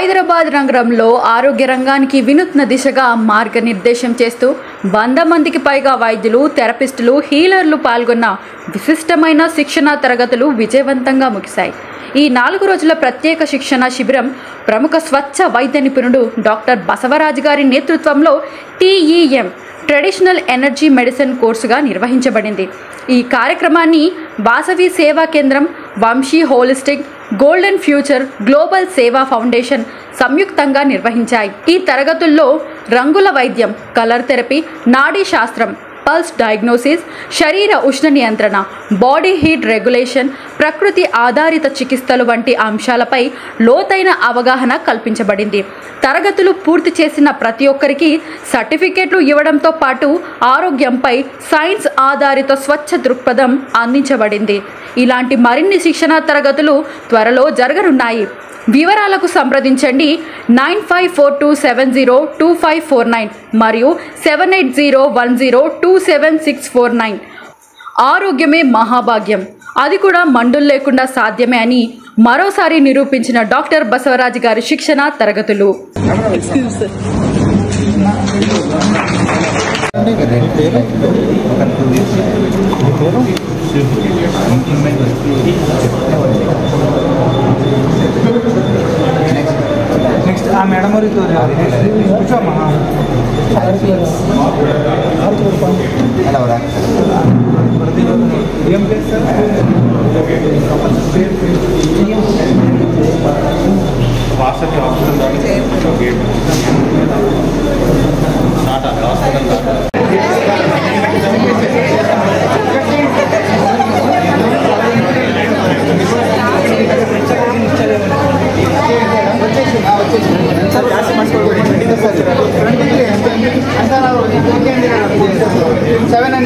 హైదరాబాద్ నగరంలో ఆరోగ్య రంగానికి వినూత్న దిశగా మార్గనిర్దేశం చేస్తూ 100 మందికి పైగా వైద్యులు, థెరపిస్టులు, హీలర్లు పాల్గొన్న విశిష్టమైన శిక్షణా తరగతులు విజయవంతంగా ముగిశాయి. ఈ 4 రోజుల ప్రత్యేక శిక్షణ శిబిరం ప్రముఖ స్వచ్ఛ వైద్య నిపుణుడు డాక్టర్ బసవరాజు గారి నేతృత్వంలో TEM ట్రెడిషనల్ ఎనర్జీ మెడిసిన్ కోర్సుగా నిర్వహించబడింది. ఈ కార్యక్రమాన్ని Vasavi Seva Kendram, Vamshi holistic, golden future, global Seva foundation సంయుక్తంగా నిర్వహించాయి. ఈ తరగతుల్లో రంగుల వైద్యం, కలర్ థెరపీ, నాడీ శాస్త్రం, పల్స్ డయాగ్నోసిస్, శరీర ఉష్ణ నియంత్రణ, బాడీ హీట్ రెగ్యులేషన్, ప్రకృతి ఆధారిత చికిత్సలు వంటి అంశాలపై లోతైన అవగాహన కల్పించబడింది. తరగతులు పూర్తి చేసిన ప్రతి ఒక్కరికి సర్టిఫికేట్లు ఇవ్వడంతో పాటు ఆరోగ్యంపై సైన్స్ ఆధారిత స్వచ్ఛ దృక్పథం అందించబడింది. ఇలాంటి మరిన్ని శిక్షణా తరగతులు త్వరలో జరగనున్నాయి. వివరాలకు సంప్రదించండి 9542702549 మరియు 7801027649. ఆరోగ్యమే మహాభాగ్యం, అది కూడా మందులు లేకుండా సాధ్యమే అని మరోసారి నిరూపించిన డాక్టర్ బసవరాజు గారి శిక్షణ తరగతులు. నెక్స్ట్ ఆ మేడం కూర్చోమ్మా. ఏం చేస్తారు? వాట్సాప్ సెవెన్ అని